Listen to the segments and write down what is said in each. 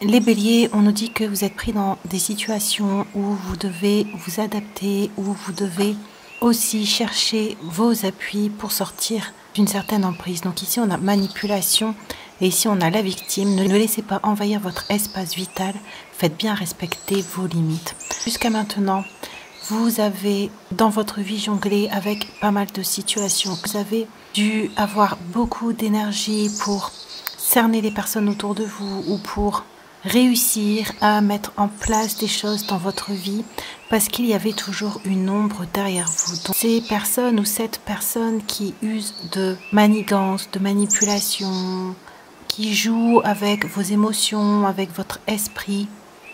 Les béliers, on nous dit que vous êtes pris dans des situations où vous devez vous adapter, où vous devez aussi chercher vos appuis pour sortir d'une certaine emprise. Donc ici, on a manipulation et ici, on a la victime. Ne laissez pas envahir votre espace vital. Faites bien respecter vos limites. Jusqu'à maintenant, vous avez dans votre vie jonglé avec pas mal de situations. Vous avez dû avoir beaucoup d'énergie pour cerner les personnes autour de vous ou pour réussir à mettre en place des choses dans votre vie parce qu'il y avait toujours une ombre derrière vous. Donc, ces personnes ou cette personne qui use de manigance, de manipulation, qui joue avec vos émotions, avec votre esprit,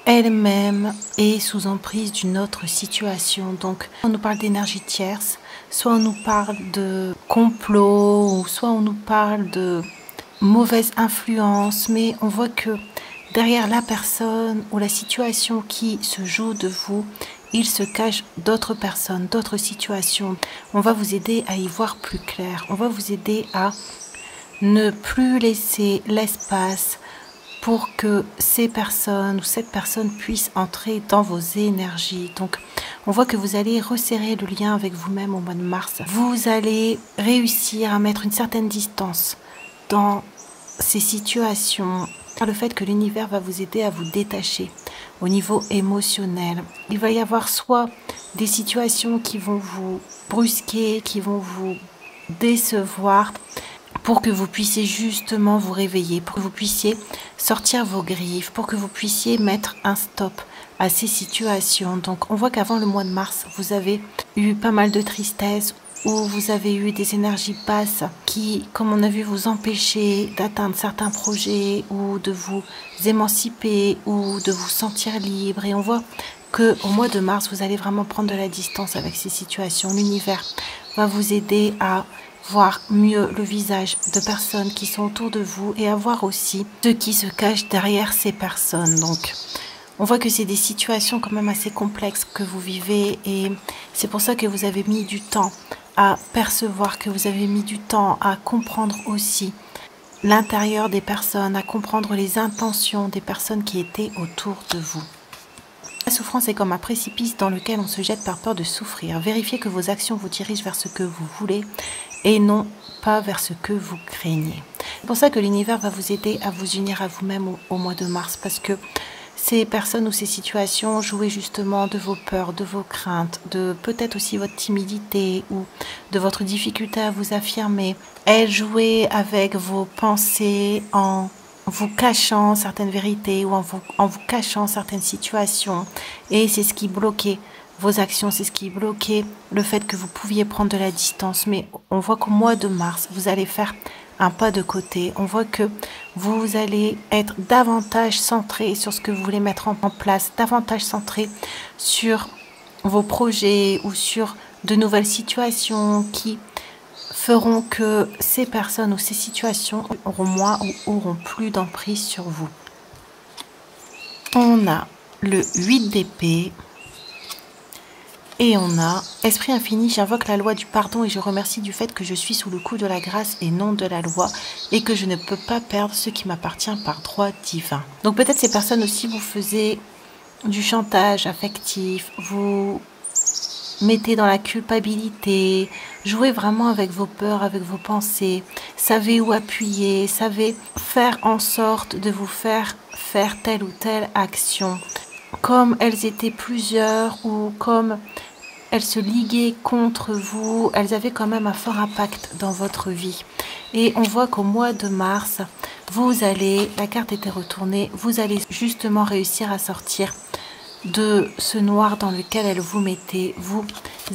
elle-même est sous emprise d'une autre situation. Donc, on nous parle d'énergie tierce, soit on nous parle de complot, ou soit on nous parle de mauvaise influence, mais on voit que derrière la personne ou la situation qui se joue de vous, il se cache d'autres personnes, d'autres situations. On va vous aider à y voir plus clair. On va vous aider à ne plus laisser l'espace pour que ces personnes ou cette personne puisse entrer dans vos énergies. Donc, on voit que vous allez resserrer le lien avec vous-même au mois de mars. Vous allez réussir à mettre une certaine distance dans ces situations. Le fait que l'univers va vous aider à vous détacher au niveau émotionnel. Il va y avoir soit des situations qui vont vous brusquer, qui vont vous décevoir, pour que vous puissiez justement vous réveiller, pour que vous puissiez sortir vos griffes, pour que vous puissiez mettre un stop à ces situations. Donc on voit qu'avant le mois de mars, vous avez eu pas mal de tristesse, où vous avez eu des énergies basses qui, comme on a vu, vous empêcher d'atteindre certains projets ou de vous émanciper ou de vous sentir libre. Et on voit que au mois de mars, vous allez vraiment prendre de la distance avec ces situations. L'univers va vous aider à voir mieux le visage de personnes qui sont autour de vous et à voir aussi ce qui se cache derrière ces personnes. Donc, on voit que c'est des situations quand même assez complexes que vous vivez et c'est pour ça que vous avez mis du temps à percevoir, que vous avez mis du temps à comprendre aussi l'intérieur des personnes, à comprendre les intentions des personnes qui étaient autour de vous. La souffrance est comme un précipice dans lequel on se jette par peur de souffrir. Vérifiez que vos actions vous dirigent vers ce que vous voulez et non pas vers ce que vous craignez. C'est pour ça que l'univers va vous aider à vous unir à vous-même au mois de mars, parce que ces personnes ou ces situations jouaient justement de vos peurs, de vos craintes, de peut-être aussi votre timidité ou de votre difficulté à vous affirmer. Elles jouaient avec vos pensées en vous cachant certaines vérités ou en vous cachant certaines situations. Et c'est ce qui bloquait vos actions, c'est ce qui bloquait le fait que vous pouviez prendre de la distance. Mais on voit qu'au mois de mars, vous allez faire un pas de côté. On voit que vous allez être davantage centré sur ce que vous voulez mettre en place, davantage centré sur vos projets ou sur de nouvelles situations qui feront que ces personnes ou ces situations auront moins ou auront plus d'emprise sur vous. On a le 8 d'épée. Et on a Esprit infini, j'invoque la loi du pardon et je remercie du fait que je suis sous le coup de la grâce et non de la loi et que je ne peux pas perdre ce qui m'appartient par droit divin. Donc peut-être ces personnes aussi vous faisaient du chantage affectif, vous mettez dans la culpabilité, jouez vraiment avec vos peurs, avec vos pensées, savez où appuyer, savez faire en sorte de vous faire telle ou telle action. Comme elles étaient plusieurs ou comme elles se liguaient contre vous, elles avaient quand même un fort impact dans votre vie. Et on voit qu'au mois de mars, vous allez, la carte était retournée, vous allez justement réussir à sortir de ce noir dans lequel elle vous mettait. Vous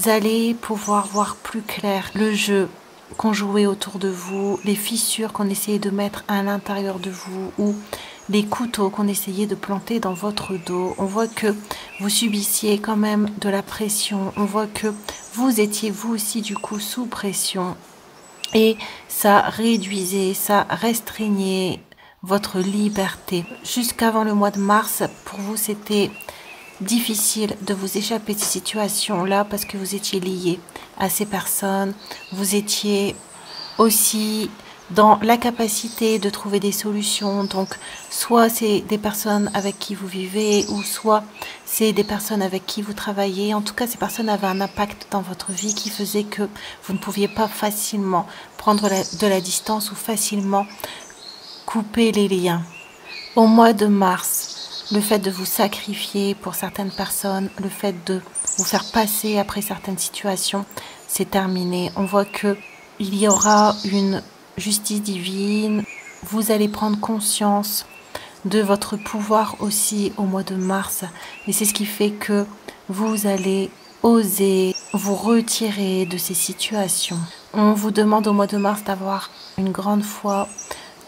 allez pouvoir voir plus clair le jeu qu'on jouait autour de vous, les fissures qu'on essayait de mettre à l'intérieur de vous ou les couteaux qu'on essayait de planter dans votre dos. On voit que vous subissiez quand même de la pression. On voit que vous étiez vous aussi du coup sous pression. Et ça réduisait, ça restreignait votre liberté. Jusqu'avant le mois de mars, pour vous c'était difficile de vous échapper de ces situations-là parce que vous étiez lié à ces personnes. Vous étiez aussi dans la capacité de trouver des solutions. Donc, soit c'est des personnes avec qui vous vivez, ou soit c'est des personnes avec qui vous travaillez. En tout cas, ces personnes avaient un impact dans votre vie qui faisait que vous ne pouviez pas facilement prendre de la distance ou facilement couper les liens. Au mois de mars, le fait de vous sacrifier pour certaines personnes, le fait de vous faire passer après certaines situations, c'est terminé. On voit que il y aura une justice divine. Vous allez prendre conscience de votre pouvoir aussi au mois de mars. Et c'est ce qui fait que vous allez oser vous retirer de ces situations. On vous demande au mois de mars d'avoir une grande foi,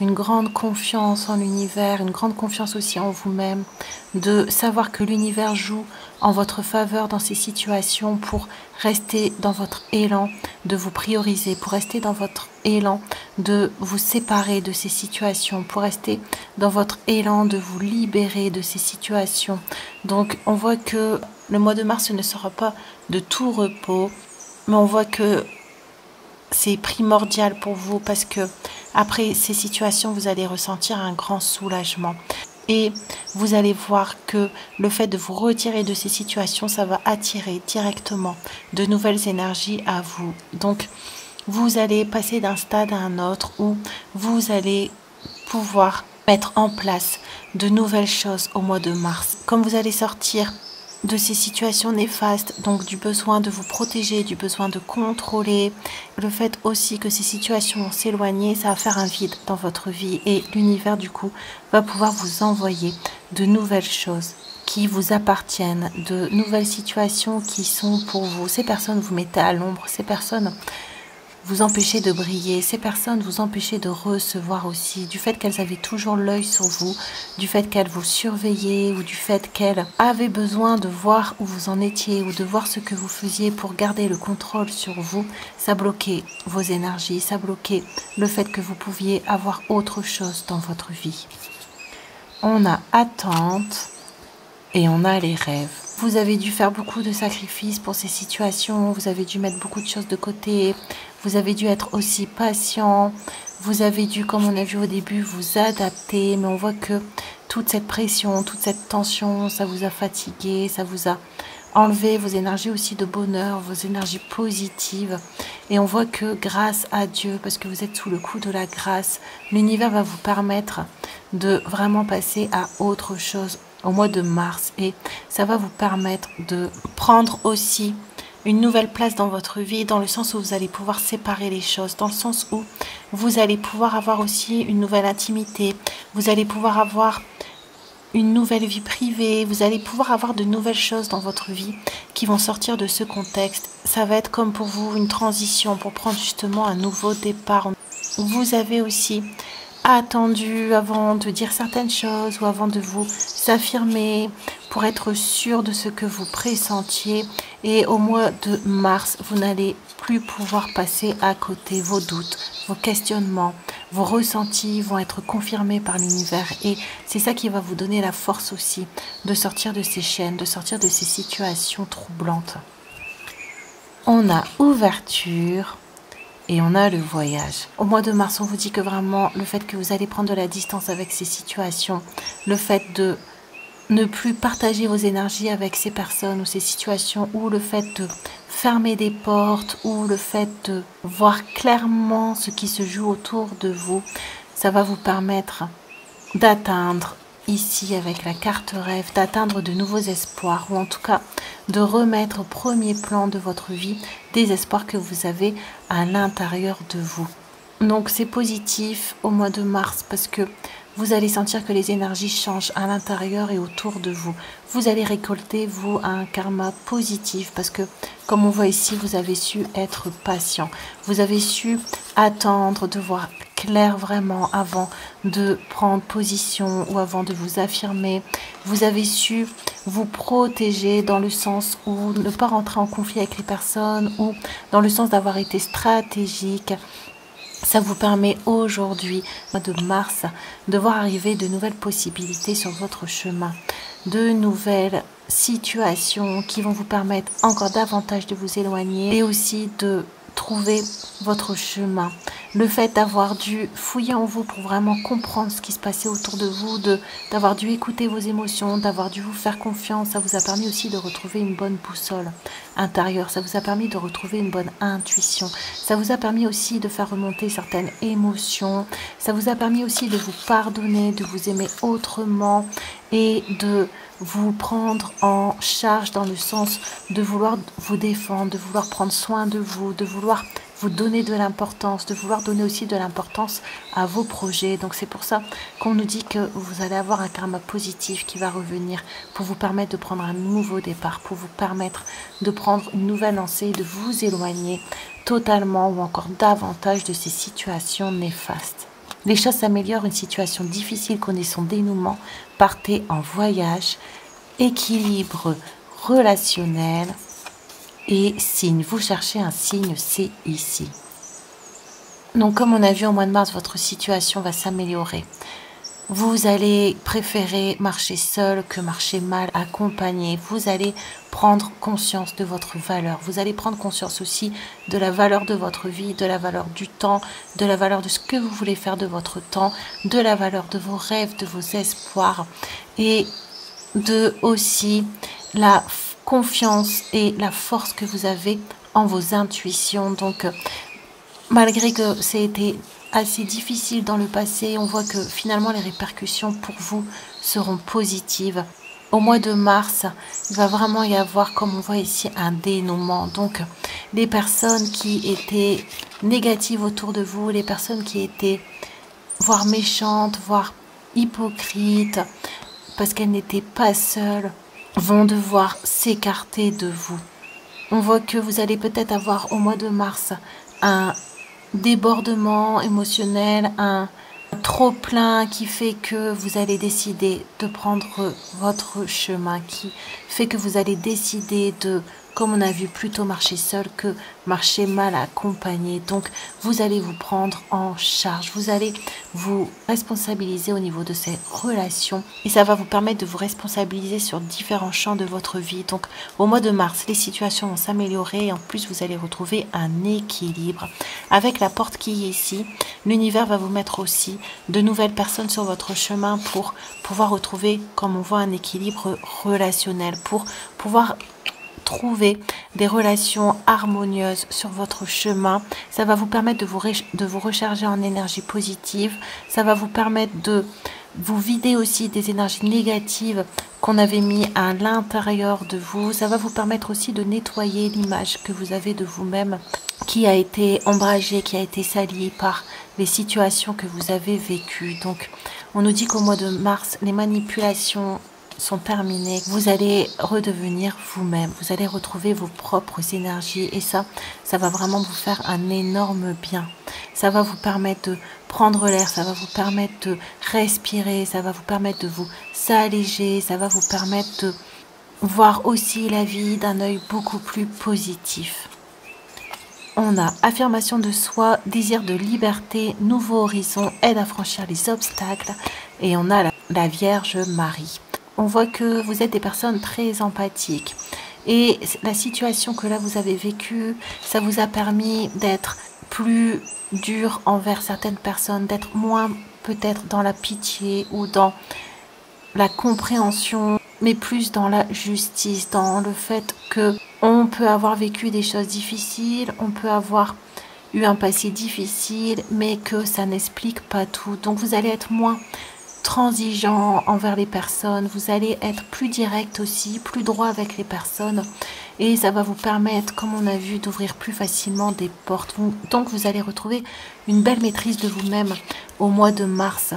une grande confiance en l'univers, une grande confiance aussi en vous-même, de savoir que l'univers joue en votre faveur dans ces situations pour rester dans votre élan de vous prioriser, pour rester dans votre élan de vous séparer de ces situations, pour rester dans votre élan de vous libérer de ces situations. Donc on voit que le mois de mars ne sera pas de tout repos, mais on voit que c'est primordial pour vous parce que après ces situations, vous allez ressentir un grand soulagement. Et vous allez voir que le fait de vous retirer de ces situations, ça va attirer directement de nouvelles énergies à vous. Donc, vous allez passer d'un stade à un autre où vous allez pouvoir mettre en place de nouvelles choses au mois de mars. Comme vous allez sortir de ces situations néfastes, donc du besoin de vous protéger, du besoin de contrôler, le fait aussi que ces situations vont s'éloigner, ça va faire un vide dans votre vie et l'univers du coup va pouvoir vous envoyer de nouvelles choses qui vous appartiennent, de nouvelles situations qui sont pour vous. Ces personnes vous mettez à l'ombre, ces personnes vous empêcher de briller, ces personnes vous empêcher de recevoir aussi, du fait qu'elles avaient toujours l'œil sur vous, du fait qu'elles vous surveillaient ou du fait qu'elles avaient besoin de voir où vous en étiez ou de voir ce que vous faisiez pour garder le contrôle sur vous, ça bloquait vos énergies, ça bloquait le fait que vous pouviez avoir autre chose dans votre vie. On a attente et on a les rêves. Vous avez dû faire beaucoup de sacrifices pour ces situations, vous avez dû mettre beaucoup de choses de côté, vous avez dû être aussi patient, vous avez dû, comme on a vu au début, vous adapter, mais on voit que toute cette pression, toute cette tension, ça vous a fatigué, ça vous a enlevé vos énergies aussi de bonheur, vos énergies positives. Et on voit que grâce à Dieu, parce que vous êtes sous le coup de la grâce, l'univers va vous permettre de vraiment passer à autre chose au mois de mars et ça va vous permettre de prendre aussi une nouvelle place dans votre vie, dans le sens où vous allez pouvoir séparer les choses, dans le sens où vous allez pouvoir avoir aussi une nouvelle intimité, vous allez pouvoir avoir une nouvelle vie privée, vous allez pouvoir avoir de nouvelles choses dans votre vie qui vont sortir de ce contexte. Ça va être comme pour vous une transition pour prendre justement un nouveau départ. Vous avez aussi attendu avant de dire certaines choses ou avant de vous affirmer pour être sûr de ce que vous pressentiez. Et au mois de mars, vous n'allez plus pouvoir passer à côté. Vos doutes, vos questionnements, vos ressentis vont être confirmés par l'univers. Et c'est ça qui va vous donner la force aussi de sortir de ces chaînes, de sortir de ces situations troublantes. On a ouverture. Et on a le voyage. Au mois de mars, on vous dit que vraiment, le fait que vous allez prendre de la distance avec ces situations, le fait de ne plus partager vos énergies avec ces personnes ou ces situations, ou le fait de fermer des portes, ou le fait de voir clairement ce qui se joue autour de vous, ça va vous permettre d'atteindre ici avec la carte rêve, d'atteindre de nouveaux espoirs ou en tout cas de remettre au premier plan de votre vie des espoirs que vous avez à l'intérieur de vous. Donc c'est positif au mois de mars parce que vous allez sentir que les énergies changent à l'intérieur et autour de vous. Vous allez récolter, vous, un karma positif parce que, comme on voit ici, vous avez su être patient. Vous avez su attendre, de voir clair vraiment avant de prendre position ou avant de vous affirmer. Vous avez su vous protéger dans le sens où ne pas rentrer en conflit avec les personnes ou dans le sens d'avoir été stratégique. Ça vous permet aujourd'hui, au mois de mars, de voir arriver de nouvelles possibilités sur votre chemin, de nouvelles situations qui vont vous permettre encore davantage de vous éloigner et aussi de trouver votre chemin. Le fait d'avoir dû fouiller en vous pour vraiment comprendre ce qui se passait autour de vous, d'avoir dû écouter vos émotions, d'avoir dû vous faire confiance, ça vous a permis aussi de retrouver une bonne boussole intérieure, ça vous a permis de retrouver une bonne intuition, ça vous a permis aussi de faire remonter certaines émotions, ça vous a permis aussi de vous pardonner, de vous aimer autrement et de vous prendre en charge dans le sens de vouloir vous défendre, de vouloir prendre soin de vous, de vouloir vous donner de l'importance, de vouloir donner aussi de l'importance à vos projets. Donc c'est pour ça qu'on nous dit que vous allez avoir un karma positif qui va revenir pour vous permettre de prendre un nouveau départ, pour vous permettre de prendre une nouvelle lancée, de vous éloigner totalement ou encore davantage de ces situations néfastes. Les choses s'améliorent, une situation difficile connaît son dénouement, partez en voyage, équilibre relationnel et signe. Vous cherchez un signe, c'est ici. Donc comme on a vu au mois de mars, votre situation va s'améliorer. Vous allez préférer marcher seul que marcher mal accompagné. Vous allez prendre conscience de votre valeur. Vous allez prendre conscience aussi de la valeur de votre vie, de la valeur du temps, de la valeur de ce que vous voulez faire de votre temps, de la valeur de vos rêves, de vos espoirs et de aussi la confiance et la force que vous avez en vos intuitions. Donc malgré que ça a été assez difficile dans le passé, on voit que finalement les répercussions pour vous seront positives. Au mois de mars, il va vraiment y avoir, comme on voit ici, un dénouement. Donc les personnes qui étaient négatives autour de vous, les personnes qui étaient voire méchantes, voire hypocrites, parce qu'elles n'étaient pas seules, vont devoir s'écarter de vous. On voit que vous allez peut-être avoir au mois de mars un débordement émotionnel, un trop-plein qui fait que vous allez décider de prendre votre chemin, qui fait que vous allez décider de, comme on a vu, plutôt marcher seul que marcher mal accompagné. Donc vous allez vous prendre en charge, vous allez vous responsabiliser au niveau de ces relations et ça va vous permettre de vous responsabiliser sur différents champs de votre vie. Donc au mois de mars, les situations vont s'améliorer et en plus vous allez retrouver un équilibre. Avec la porte qui est ici, l'univers va vous mettre aussi de nouvelles personnes sur votre chemin pour pouvoir retrouver, comme on voit, un équilibre relationnel, pour pouvoir trouver des relations harmonieuses sur votre chemin. Ça va vous permettre de vous recharger en énergie positive. Ça va vous permettre de vous vider aussi des énergies négatives qu'on avait mis à l'intérieur de vous. Ça va vous permettre aussi de nettoyer l'image que vous avez de vous-même qui a été ombragée, qui a été salie par les situations que vous avez vécues. Donc on nous dit qu'au mois de mars, les manipulations sont terminées, vous allez redevenir vous-même, vous allez retrouver vos propres énergies et ça va vraiment vous faire un énorme bien. Ça va vous permettre de prendre l'air, ça va vous permettre de respirer, ça va vous permettre de vous alléger, ça va vous permettre de voir aussi la vie d'un œil beaucoup plus positif. On a affirmation de soi, désir de liberté, nouveau horizon, aide à franchir les obstacles et on a la Vierge Marie. On voit que vous êtes des personnes très empathiques et la situation que là vous avez vécue, ça vous a permis d'être plus dur envers certaines personnes, d'être moins peut-être dans la pitié ou dans la compréhension, mais plus dans la justice, dans le fait que on peut avoir vécu des choses difficiles, on peut avoir eu un passé difficile, mais que ça n'explique pas tout. Donc vous allez être moins transigeant envers les personnes, vous allez être plus direct aussi, plus droit avec les personnes et ça va vous permettre, comme on a vu, d'ouvrir plus facilement des portes. Donc vous allez retrouver une belle maîtrise de vous-même au mois de mars.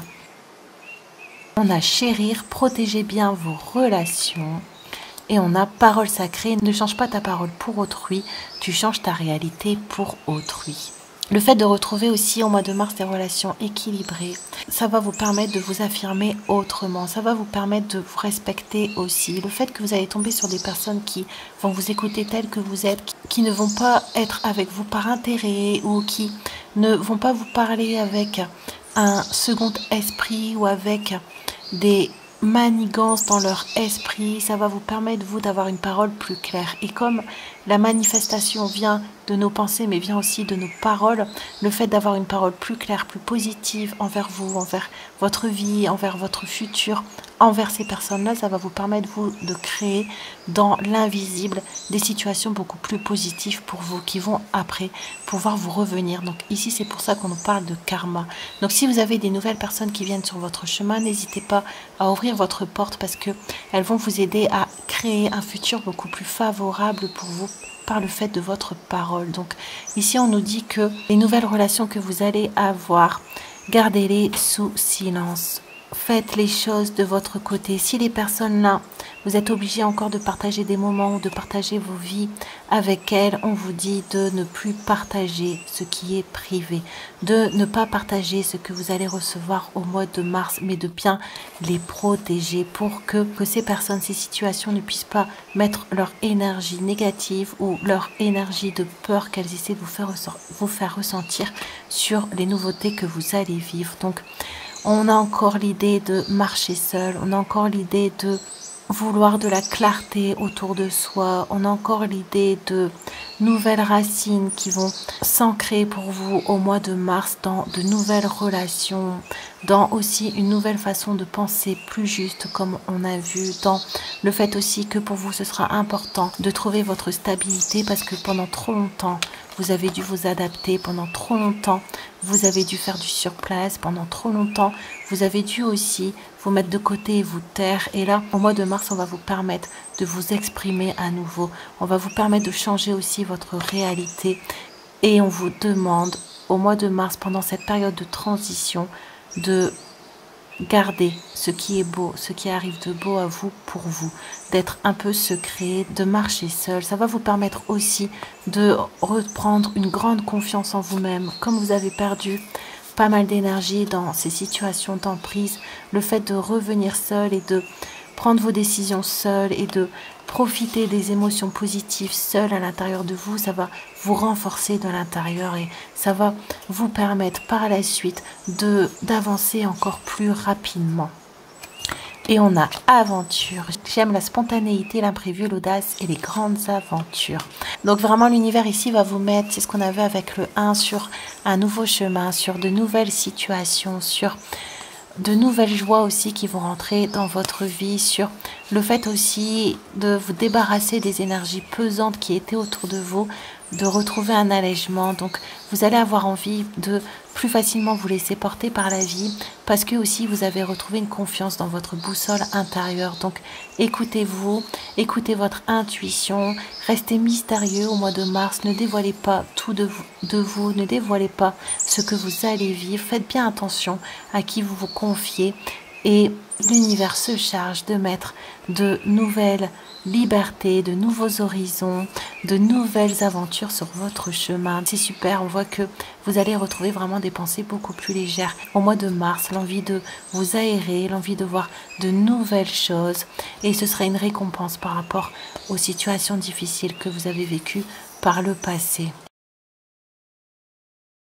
On a chérir, protégez bien vos relations et on a parole sacrée, ne change pas ta parole pour autrui, tu changes ta réalité pour autrui. Le fait de retrouver aussi au mois de mars des relations équilibrées, ça va vous permettre de vous affirmer autrement, ça va vous permettre de vous respecter aussi. Le fait que vous allez tomber sur des personnes qui vont vous écouter telles que vous êtes, qui ne vont pas être avec vous par intérêt ou qui ne vont pas vous parler avec un second esprit ou avec des manigance dans leur esprit, ça va vous permettre, vous, d'avoir une parole plus claire. Et comme la manifestation vient de nos pensées, mais vient aussi de nos paroles, le fait d'avoir une parole plus claire, plus positive envers vous, envers votre vie, envers votre futur, envers ces personnes-là, ça va vous permettre, vous, de créer dans l'invisible des situations beaucoup plus positives pour vous, qui vont après pouvoir vous revenir. Donc ici, c'est pour ça qu'on nous parle de karma. Donc si vous avez des nouvelles personnes qui viennent sur votre chemin, n'hésitez pas à ouvrir votre porte parce que elles vont vous aider à créer un futur beaucoup plus favorable pour vous par le fait de votre parole. Donc ici, on nous dit que les nouvelles relations que vous allez avoir, gardez-les sous silence. Faites les choses de votre côté. Si les personnes là, vous êtes obligés encore de partager des moments ou de partager vos vies avec elles, on vous dit de ne plus partager ce qui est privé, de ne pas partager ce que vous allez recevoir au mois de mars, mais de bien les protéger pour que ces personnes, ces situations ne puissent pas mettre leur énergie négative ou leur énergie de peur qu'elles essaient de vous faire ressentir sur les nouveautés que vous allez vivre. Donc, on a encore l'idée de marcher seul, on a encore l'idée de vouloir de la clarté autour de soi, on a encore l'idée de nouvelles racines qui vont s'ancrer pour vous au mois de mars dans de nouvelles relations, dans aussi une nouvelle façon de penser plus juste comme on a vu, dans le fait aussi que pour vous ce sera important de trouver votre stabilité parce que pendant trop longtemps vous avez dû vous adapter, pendant trop longtemps vous avez dû faire du surplace, pendant trop longtemps vous avez dû aussi vous mettre de côté et vous taire. Et là, au mois de mars, on va vous permettre de vous exprimer à nouveau. On va vous permettre de changer aussi votre réalité. Et on vous demande, au mois de mars, pendant cette période de transition, de garder ce qui est beau, ce qui arrive de beau à vous, pour vous, d'être un peu secret, de marcher seul. Ça va vous permettre aussi de reprendre une grande confiance en vous-même. Comme vous avez perdu pas mal d'énergie dans ces situations d'emprise, le fait de revenir seul et de prendre vos décisions seul et de profiter des émotions positives seul à l'intérieur de vous, ça va vous renforcer de l'intérieur et ça va vous permettre par la suite d'avancer encore plus rapidement. Et on a aventure. J'aime la spontanéité, l'imprévu, l'audace et les grandes aventures. Donc vraiment l'univers ici va vous mettre, c'est ce qu'on avait avec le 1, sur un nouveau chemin, sur de nouvelles situations, sur de nouvelles joies aussi qui vont rentrer dans votre vie, sur le fait aussi de vous débarrasser des énergies pesantes qui étaient autour de vous, de retrouver un allègement. Donc vous allez avoir envie de plus facilement vous laisser porter par la vie parce que aussi vous avez retrouvé une confiance dans votre boussole intérieure. Donc écoutez-vous, écoutez votre intuition, restez mystérieux au mois de mars, ne dévoilez pas tout de vous, ne dévoilez pas ce que vous allez vivre, faites bien attention à qui vous vous confiez et l'univers se charge de mettre de nouvelles libertés, de nouveaux horizons, de nouvelles aventures sur votre chemin. C'est super, on voit que vous allez retrouver vraiment des pensées beaucoup plus légères. Au mois de mars, l'envie de vous aérer, l'envie de voir de nouvelles choses et ce serait une récompense par rapport aux situations difficiles que vous avez vécues par le passé.